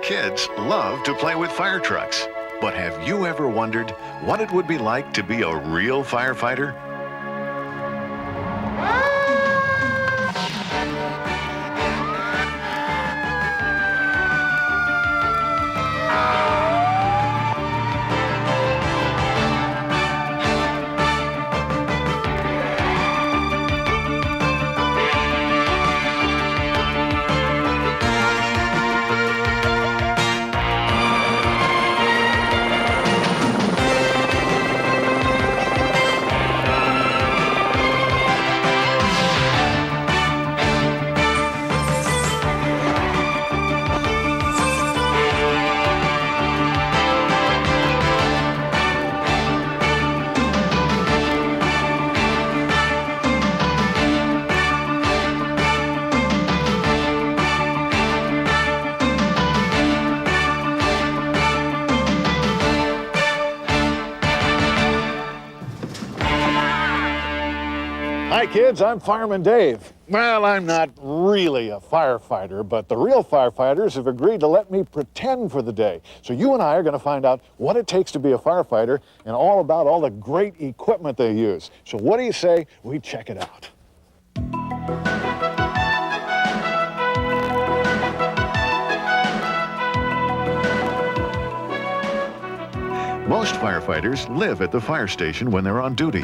kids love to play with fire trucks. But have you ever wondered what it would be like to be a real firefighter? Hi kids, I'm Fireman Dave. Well, I'm not really a firefighter, but the real firefighters have agreed to let me pretend for the day. So you and I are going to find out what it takes to be a firefighter and all about all the great equipment they use. So what do you say we check it out? Most firefighters live at the fire station when they're on duty.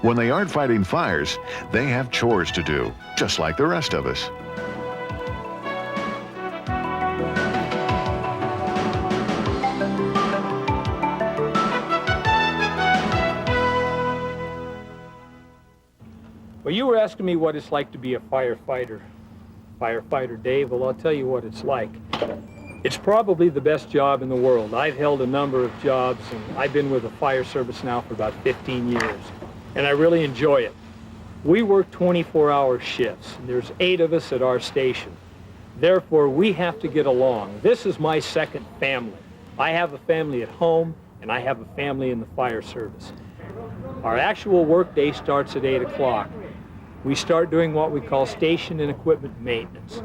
When they aren't fighting fires, they have chores to do, just like the rest of us. Well, you were asking me what it's like to be a firefighter. Firefighter Dave, well, I'll tell you what it's like. It's probably the best job in the world. I've held a number of jobs, and I've been with the fire service now for about 15 years. And I really enjoy it. We work 24-hour shifts. There's 8 of us at our station. Therefore, we have to get along. This is my second family. I have a family at home, and I have a family in the fire service. Our actual work day starts at 8 o'clock. We start doing what we call station and equipment maintenance.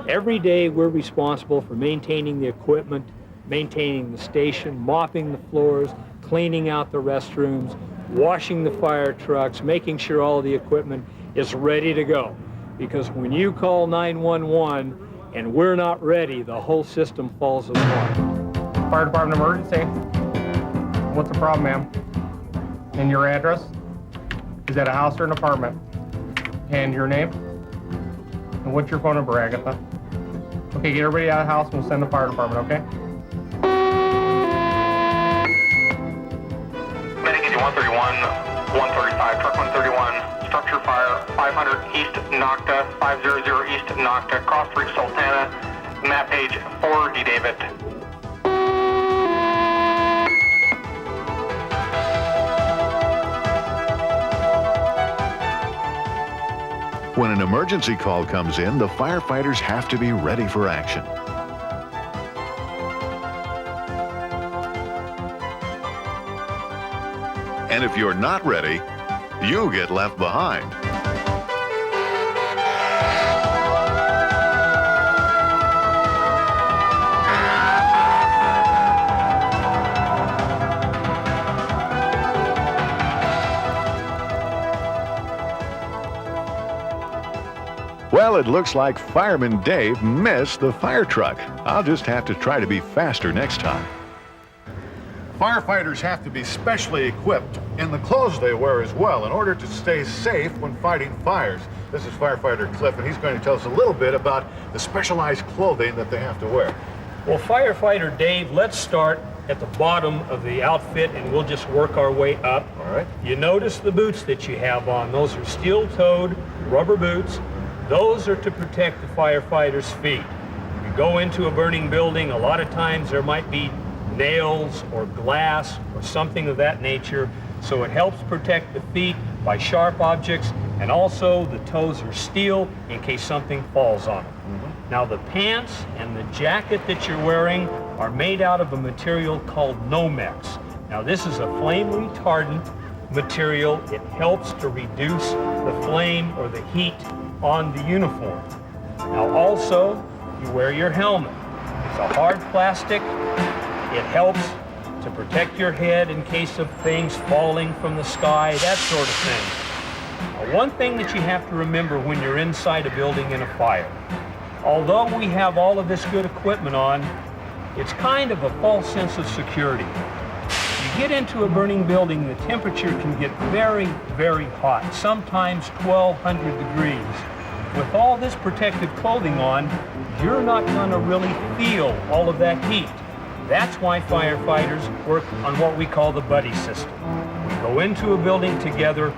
Every day, we're responsible for maintaining the equipment, maintaining the station, mopping the floors, cleaning out the restrooms, washing the fire trucks, making sure all the equipment is ready to go. Because when you call 911 and we're not ready, the whole system falls apart. Fire department emergency. What's the problem, ma'am? And your address? Is that a house or an apartment? And your name? And what's your phone number, Agatha? Okay, get everybody out of the house and we'll send the fire department, okay? 131, 135, truck 131, structure fire, 500 East Nocta, 500 East Nocta, Cross Creek, Sultana, map page 4D, David. When an emergency call comes in, the firefighters have to be ready for action. And if you're not ready, you get left behind. Well, it looks like Fireman Dave missed the fire truck. I'll just have to try to be faster next time. Firefighters have to be specially equipped in the clothes they wear as well in order to stay safe when fighting fires. This is Firefighter Cliff, and he's going to tell us a little bit about the specialized clothing that they have to wear. Well, Firefighter Dave, let's start at the bottom of the outfit and we'll just work our way up. All right. You notice the boots that you have on. Those are steel-toed rubber boots. Those are to protect the firefighter's feet. You go into a burning building, a lot of times there might be nails or glass or something of that nature, so it helps protect the feet by sharp objects, and also the toes are steel in case something falls on them. Now the pants and the jacket that you're wearing are made out of a material called Nomex. Now this is a flame retardant material. It helps to reduce the flame or the heat on the uniform. Now also, you wear your helmet. It's a hard plastic. It helps to protect your head in case of things falling from the sky, that sort of thing. One thing that you have to remember when you're inside a building in a fire, although we have all of this good equipment on, it's kind of a false sense of security. You get into a burning building, the temperature can get very, very hot, sometimes 1,200 degrees. With all this protective clothing on, you're not going to really feel all of that heat. That's why firefighters work on what we call the buddy system. We go into a building together,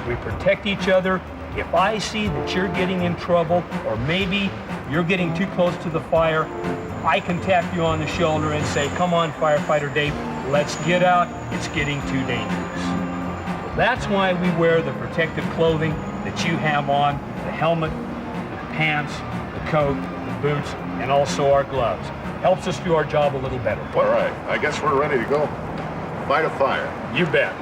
we protect each other. If I see that you're getting in trouble, or maybe you're getting too close to the fire, I can tap you on the shoulder and say, come on, Firefighter Dave, let's get out, it's getting too dangerous. That's why we wear the protective clothing that you have on, the helmet, the pants, the coat, the boots, and also our gloves. Helps us do our job a little better. All right, I guess we're ready to go fight a fire. You bet.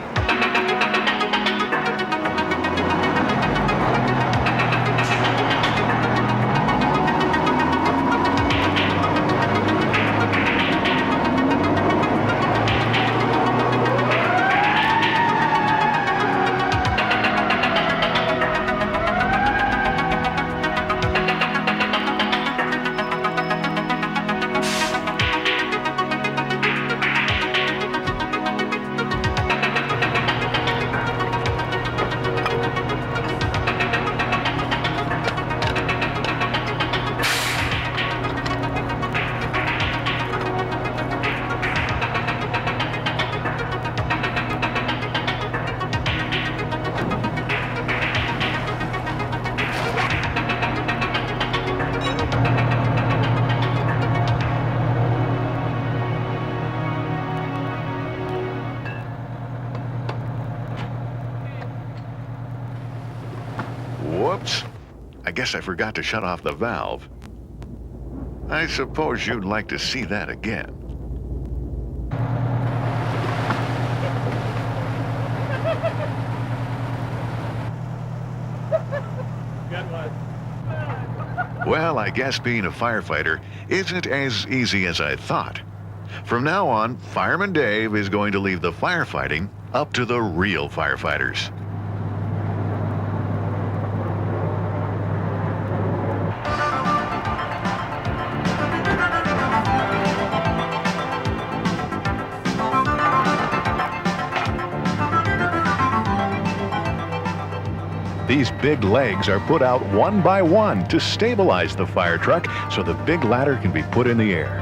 Whoops. I guess I forgot to shut off the valve. I suppose you'd like to see that again. Well, I guess being a firefighter isn't as easy as I thought. From now on, Fireman Dave is going to leave the firefighting up to the real firefighters. These big legs are put out one by one to stabilize the fire truck so the big ladder can be put in the air.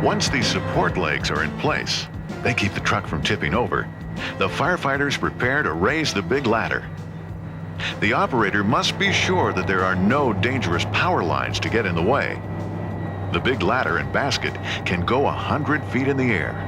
Once these support legs are in place, they keep the truck from tipping over. The firefighters prepare to raise the big ladder. The operator must be sure that there are no dangerous power lines to get in the way. The big ladder and basket can go 100 feet in the air.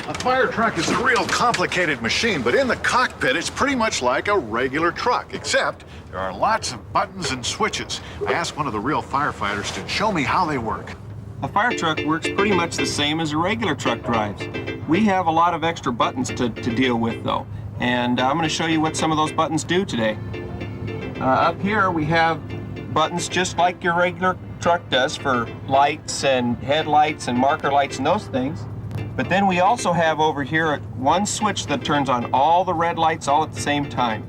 A fire truck is a real complicated machine, but in the cockpit, it's pretty much like a regular truck, except there are lots of buttons and switches. I asked one of the real firefighters to show me how they work. A fire truck works pretty much the same as a regular truck drives. We have a lot of extra buttons to deal with, though, and I'm going to show you what some of those buttons do today. Up here, we have buttons just like your regular truck does for lights and headlights and marker lights and those things. But then we also have over here one switch that turns on all the red lights all at the same time.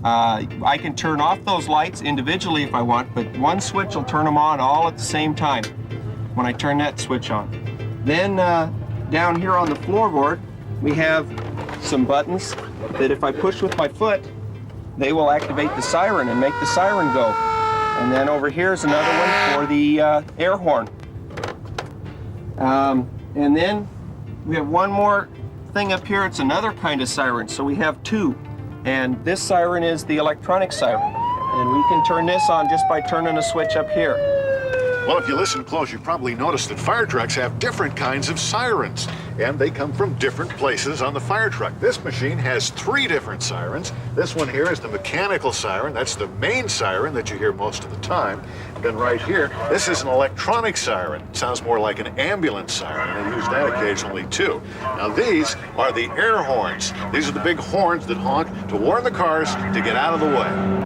I can turn off those lights individually if I want, but one switch will turn them on all at the same time when I turn that switch on. Then down here on the floorboard, we have some buttons that if I push with my foot, they will activate the siren and make the siren go. And then over here is another one for the air horn. And then we have one more thing up here. It's another kind of siren, so we have two. And this siren is the electronic siren. And we can turn this on just by turning a switch up here. Well, if you listen close, you probably noticed that fire trucks have different kinds of sirens, and they come from different places on the fire truck. This machine has 3 different sirens. This one here is the mechanical siren. That's the main siren that you hear most of the time. And then right here, this is an electronic siren. It sounds more like an ambulance siren. They use that occasionally too. Now these are the air horns. These are the big horns that honk to warn the cars to get out of the way.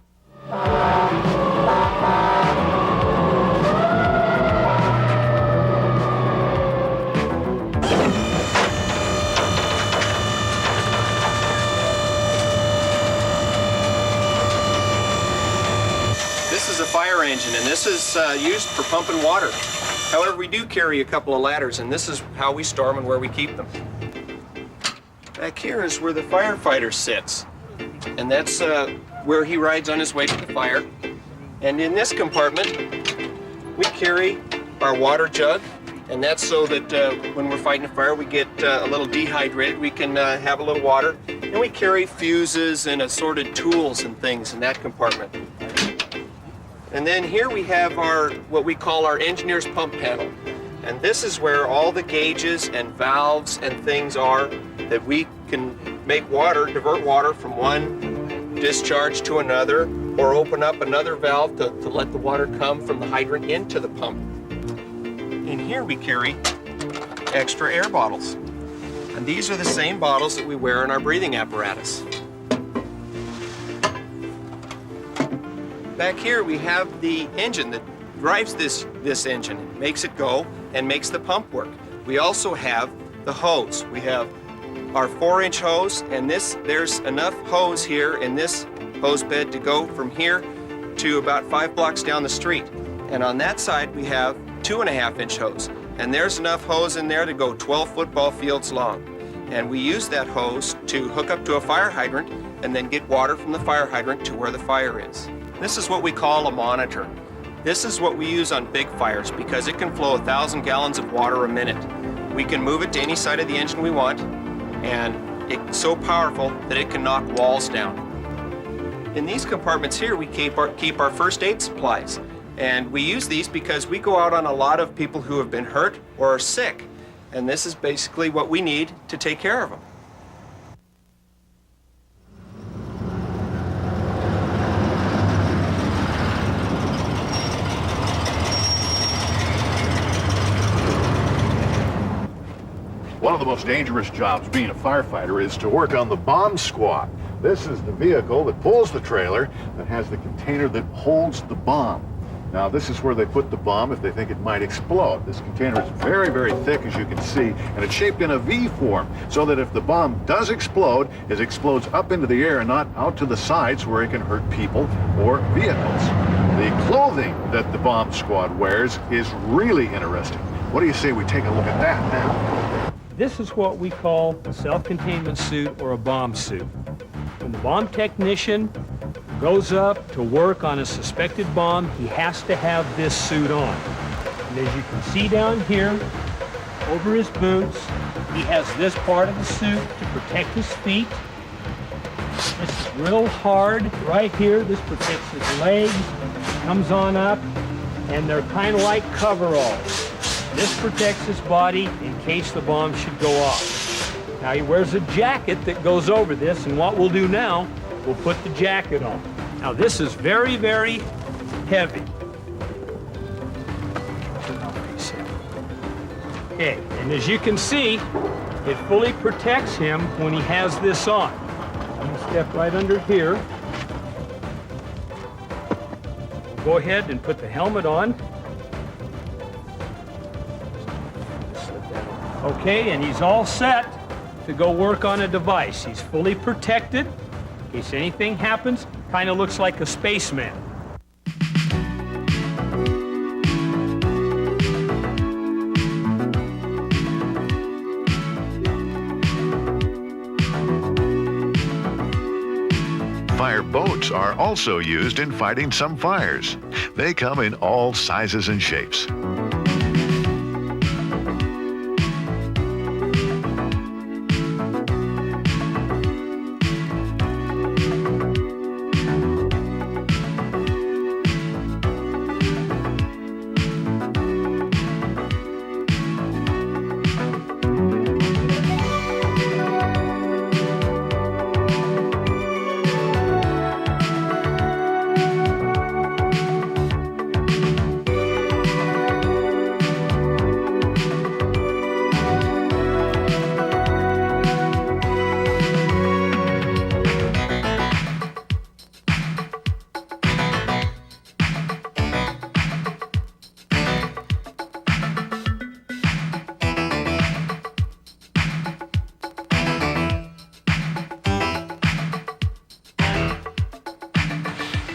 This is a fire engine, and this is used for pumping water. However, we do carry a couple of ladders, and this is how we store them and where we keep them. Back here is where the firefighter sits, and that's where he rides on his way to the fire. And in this compartment, we carry our water jug, and that's so that when we're fighting a fire, we get a little dehydrated. We can have a little water, and we carry fuses and assorted tools and things in that compartment. And then here we have our, what we call our engineer's pump panel. And this is where all the gauges and valves and things are that we can make water, divert water from one discharge to another, or open up another valve to let the water come from the hydrant into the pump. In here we carry extra air bottles. And these are the same bottles that we wear in our breathing apparatus. Back here we have the engine that drives this engine, it makes it go and makes the pump work. We also have the hose. We have our 4-inch hose, and there's enough hose here in this hose bed to go from here to about 5 blocks down the street. And on that side we have 2.5-inch hose, and there's enough hose in there to go 12 football fields long. And we use that hose to hook up to a fire hydrant and then get water from the fire hydrant to where the fire is. This is what we call a monitor. This is what we use on big fires because it can flow 1,000 gallons of water a minute. We can move it to any side of the engine we want, and it's so powerful that it can knock walls down. In these compartments here, we keep our first aid supplies. And we use these because we go out on a lot of people who have been hurt or are sick. And this is basically what we need to take care of them. One of the most dangerous jobs being a firefighter is to work on the bomb squad. This is the vehicle that pulls the trailer that has the container that holds the bomb. Now, this is where they put the bomb if they think it might explode. This container is very, very thick, as you can see, and it's shaped in a V form, so that if the bomb does explode, it explodes up into the air and not out to the sides where it can hurt people or vehicles. The clothing that the bomb squad wears is really interesting. What do you say we take a look at that now? This is what we call a self-containment suit or a bomb suit. When the bomb technician goes up to work on a suspected bomb, he has to have this suit on. And as you can see down here, over his boots, he has this part of the suit to protect his feet. This is real hard right here. This protects his legs, comes on up, and they're kind of like coveralls. This protects his body in case the bomb should go off. Now he wears a jacket that goes over this, and what we'll do now, we'll put the jacket on. Now this is very, very heavy. Okay, and as you can see, it fully protects him when he has this on. I'm gonna step right under here. We'll go ahead and put the helmet on. Okay, and he's all set to go work on a device. He's fully protected in case anything happens. Kind of looks like a spaceman. Fire boats are also used in fighting some fires. They come in all sizes and shapes.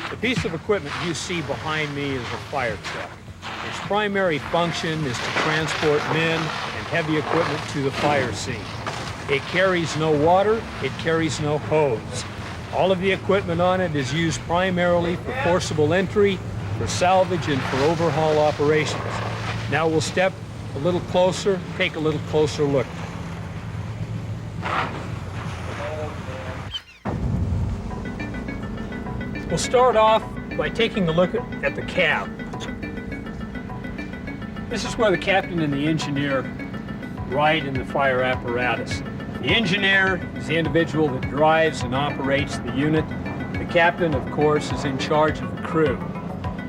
The piece of equipment you see behind me is a fire truck. Its primary function is to transport men and heavy equipment to the fire scene. It carries no water, it carries no hose. All of the equipment on it is used primarily for forcible entry, for salvage, and for overhaul operations. Now we'll step a little closer, take a little closer look. We'll start off by taking a look at the cab. This is where the captain and the engineer ride in the fire apparatus. The engineer is the individual that drives and operates the unit. The captain, of course, is in charge of the crew.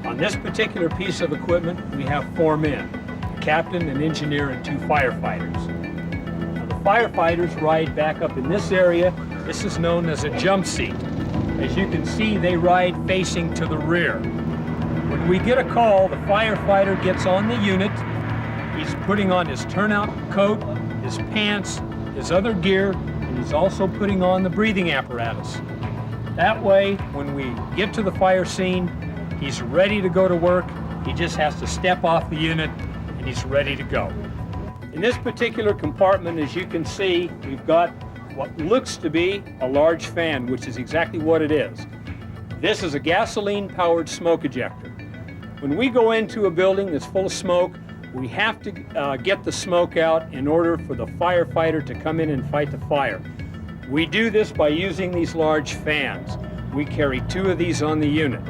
On this particular piece of equipment, we have 4 men, the captain, an engineer, and 2 firefighters. Now, the firefighters ride back up in this area. This is known as a jump seat. As you can see, they ride facing to the rear. When we get a call, the firefighter gets on the unit. He's putting on his turnout coat, his pants, his other gear, and he's also putting on the breathing apparatus. That way, when we get to the fire scene, he's ready to go to work. He just has to step off the unit and he's ready to go. In this particular compartment, as you can see, we've got what looks to be a large fan, which is exactly what it is. This is a gasoline-powered smoke ejector. When we go into a building that's full of smoke, we have to get the smoke out in order for the firefighter to come in and fight the fire. We do this by using these large fans. We carry 2 of these on the unit.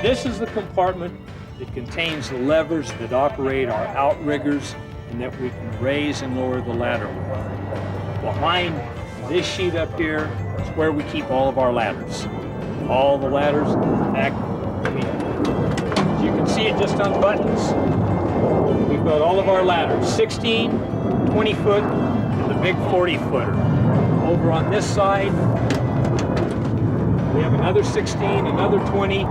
This is the compartment that contains the levers that operate our outriggers and that we can raise and lower the ladder with. Behind this sheet up here is where we keep all of our ladders. All the ladders, in fact, as you can see it just on buttons, we've got all of our ladders, 16, 20 foot, and the big 40 footer. Over on this side, we have another 16, another 20,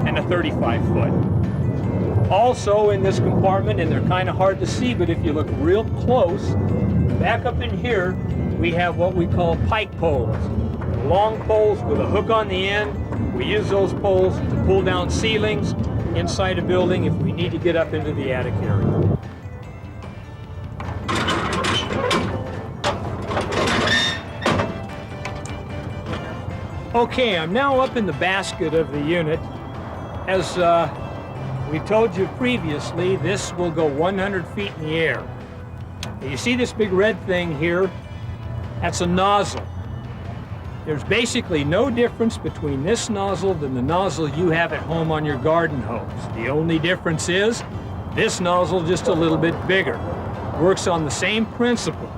and a 35 foot. Also in this compartment, and they're kind of hard to see, but if you look real close, back up in here, we have what we call pike poles. Long poles with a hook on the end. We use those poles to pull down ceilings inside a building if we need to get up into the attic area. Okay, I'm now up in the basket of the unit, As we told you previously, this will go 100 feet in the air. Now, you see this big red thing here? That's a nozzle. There's basically no difference between this nozzle than the nozzle you have at home on your garden hose. The only difference is this nozzle just a little bit bigger. Works on the same principle.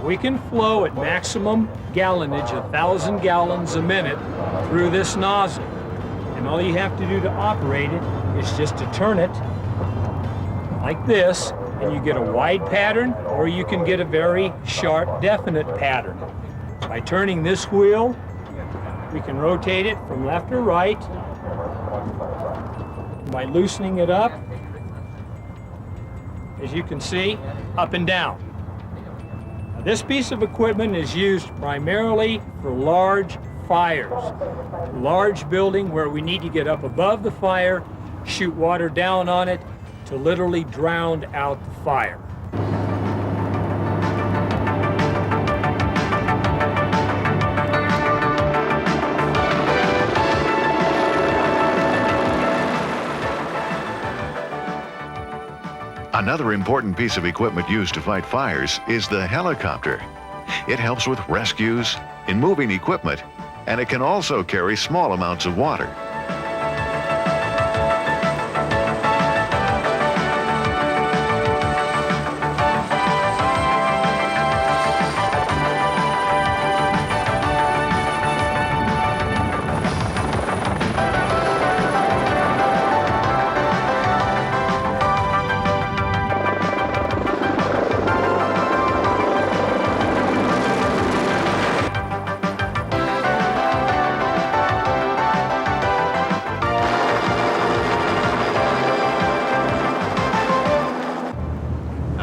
We can flow at maximum gallonage, 1,000 gallons a minute, through this nozzle. And all you have to do to operate it is just to turn it like this, and you get a wide pattern, or you can get a very sharp, definite pattern. By turning this wheel, we can rotate it from left or right. By loosening it up, as you can see, up and down. Now, this piece of equipment is used primarily for large fires. Large building where we need to get up above the fire, shoot water down on it to literally drown out the fire. Another important piece of equipment used to fight fires is the helicopter. It helps with rescues, in moving equipment, and it can also carry small amounts of water.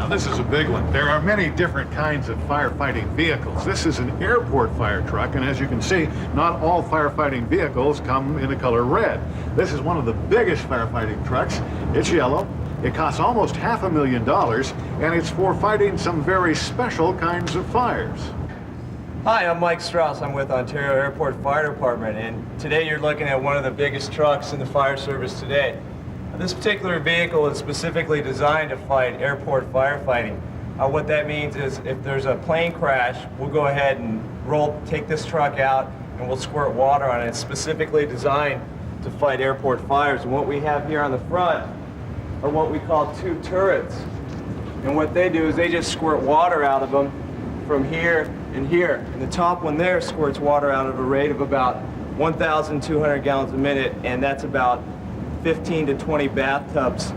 This is a big one. There are many different kinds of firefighting vehicles. This is an airport fire truck, and as you can see, not all firefighting vehicles come in the color red. This is one of the biggest firefighting trucks. It's yellow. It costs almost $500,000, and it's for fighting some very special kinds of fires. Hi, I'm Mike Strauss. I'm with Ontario Airport Fire Department, and today you're looking at one of the biggest trucks in the fire service today. This particular vehicle is specifically designed to fight airport firefighting. What that means is if there's a plane crash, we'll go ahead and take this truck out and we'll squirt water on it. It's specifically designed to fight airport fires. And what we have here on the front are what we call two turrets. And what they do is they just squirt water out of them from here and here. And the top one there squirts water out of a rate of about 1,200 gallons a minute, and that's about 15 to 20 bathtubs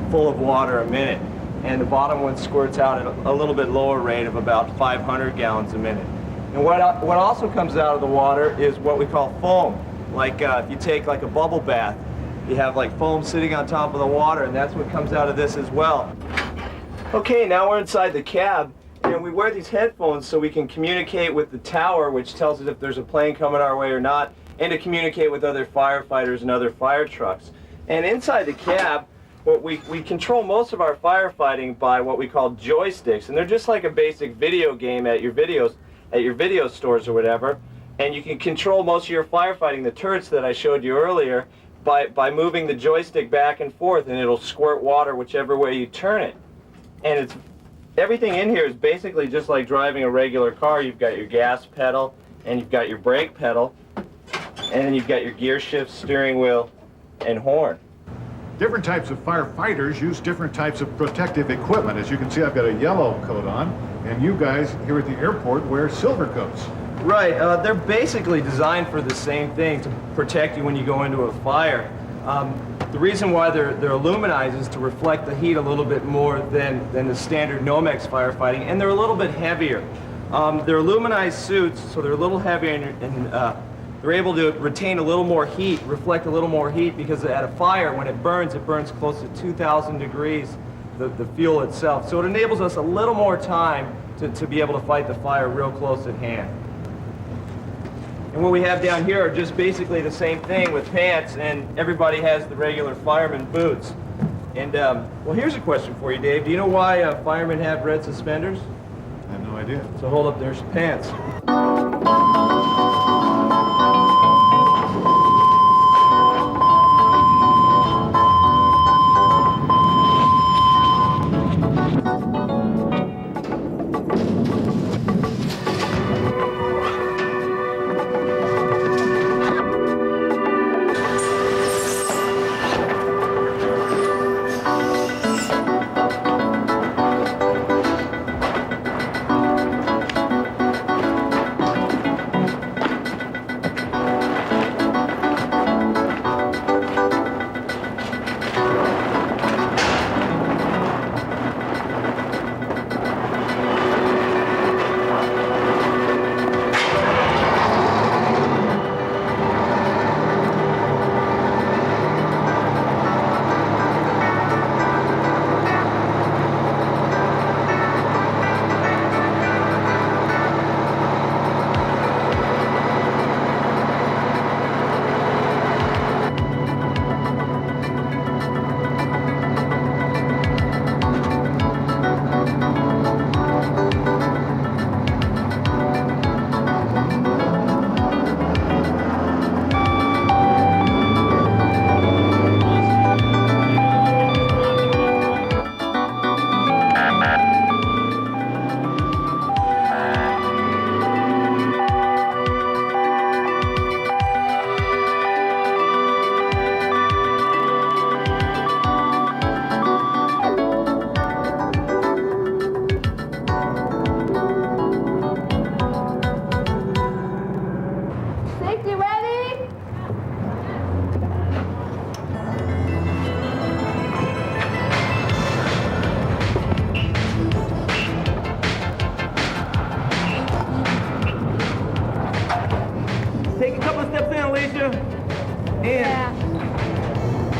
full of water a minute. And the bottom one squirts out at a little bit lower rate of about 500 gallons a minute. And what also comes out of the water is what we call foam. Like if you take like a bubble bath, you have like foam sitting on top of the water, and that's what comes out of this as well. Okay, now we're inside the cab, and we wear these headphones so we can communicate with the tower, which tells us if there's a plane coming our way or not, and to communicate with other firefighters and other fire trucks. And inside the cab, we control most of our firefighting by what we call joysticks, and they're just like a basic video game at your video stores or whatever. And you can control most of your firefighting, the turrets that I showed you earlier, by moving the joystick back and forth, and it'll squirt water whichever way you turn it. And everything in here is basically just like driving a regular car. You've got your gas pedal, and you've got your brake pedal, and then you've got your gear shift, steering wheel, and horn. Different types of firefighters use different types of protective equipment. As you can see, I've got a yellow coat on, and you guys here at the airport wear silver coats. Right, they're basically designed for the same thing, to protect you when you go into a fire. The reason why they're aluminized is to reflect the heat a little bit more than the standard Nomex firefighting, and they're a little bit heavier. They're aluminized suits, so they're a little heavier, and they're able to retain a little more heat, reflect a little more heat, because at a fire, when it burns close to 2,000 degrees, the fuel itself. So it enables us a little more time to be able to fight the fire real close at hand. And what we have down here are just basically the same thing with pants, and everybody has the regular fireman boots. And, well, here's a question for you, Dave. Do you know why firemen have red suspenders? I have no idea. So hold up, there's pants.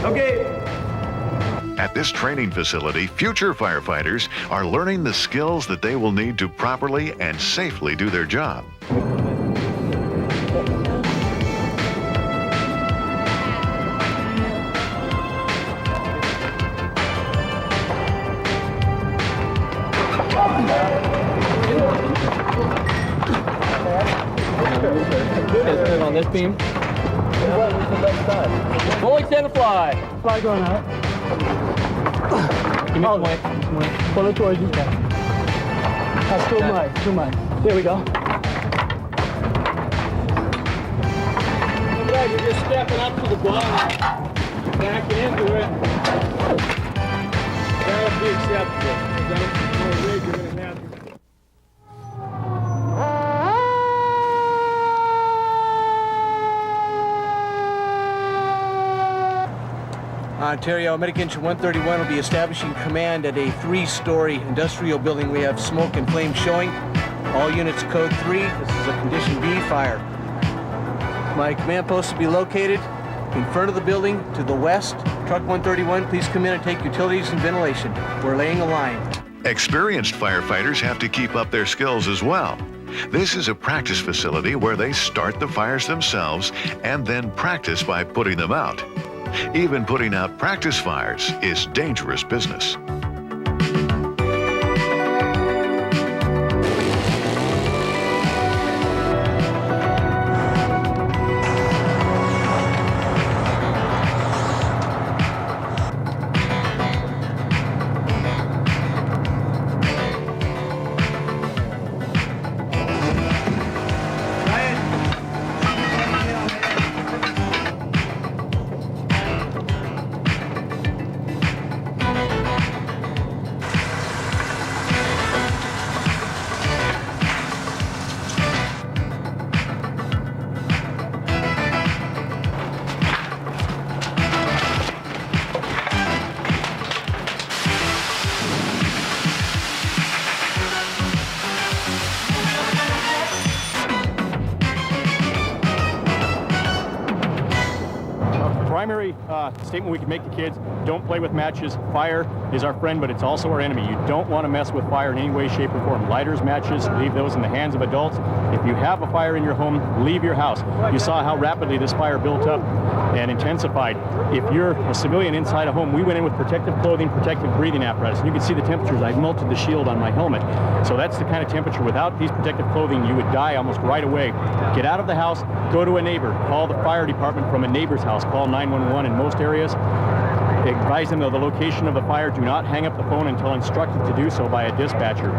Okay. At this training facility, future firefighters are learning the skills that they will need to properly and safely do their job. On this beam. Full extend and fly. Fly going out. Give me the point. Pull it towards you. That's too much. There we go. Look at that, you're just stepping up to the bottom, backing into it. That'll be acceptable. That's more rig you're going to have. Ontario Medic Engine 131 will be establishing command at a 3-story industrial building. We have smoke and flame showing. All units code 3. This is a condition B fire. My command post will be located in front of the building to the west. Truck 131, please come in and take utilities and ventilation. We're laying a line. Experienced firefighters have to keep up their skills as well. This is a practice facility where they start the fires themselves and then practice by putting them out. Even putting out practice fires is dangerous business. Primary statement we can make to kids: don't play with matches. Fire is our friend, but it's also our enemy. You don't want to mess with fire in any way, shape, or form. Lighters, matches, leave those in the hands of adults. If you have a fire in your home, leave your house. You saw how rapidly this fire built up and intensified. If you're a civilian inside a home, we went in with protective clothing, protective breathing apparatus. And you can see the temperatures. I melted the shield on my helmet. So that's the kind of temperature. Without these protective clothing, you would die almost right away. Get out of the house, go to a neighbor, call the fire department from a neighbor's house, call 911 in most areas. Advise them of the location of the fire. Do not hang up the phone until instructed to do so by a dispatcher.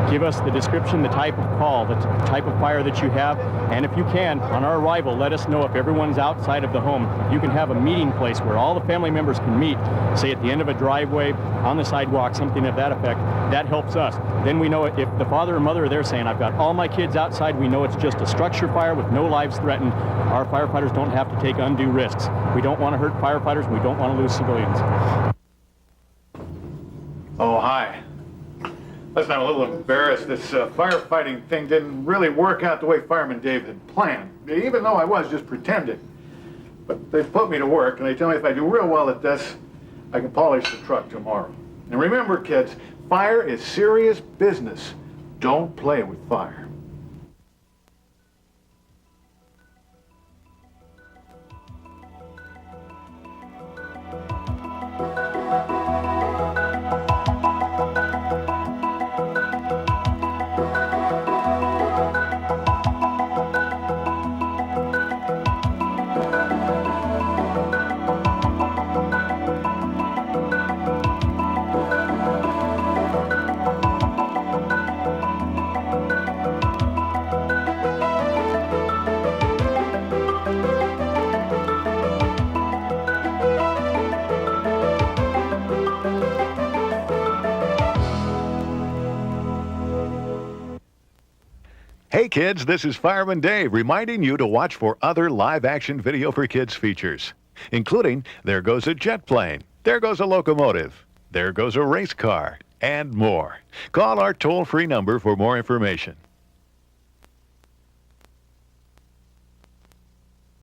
Give us the description, the type of call, the type of fire that you have, and if you can, on our arrival, let us know if everyone's outside of the home. You can have a meeting place where all the family members can meet, say at the end of a driveway, on the sidewalk, something of that effect. That helps us. Then we know if the father or mother are there saying, I've got all my kids outside, we know it's just a structure fire with no lives threatened. Our firefighters don't have to take undue risks. We don't want to hurt firefighters, and we don't want to lose civilians. Oh, hi. Listen, I'm a little embarrassed. This firefighting thing didn't really work out the way Fireman Dave had planned, even though I was just pretending. But they put me to work, and they tell me if I do real well at this, I can polish the truck tomorrow. And remember, kids, fire is serious business. Don't play with fire. Hey kids, this is Fireman Dave reminding you to watch for other live-action video for kids features, including There Goes a Jet Plane, There Goes a Locomotive, There Goes a Race Car, and more. Call our toll-free number for more information.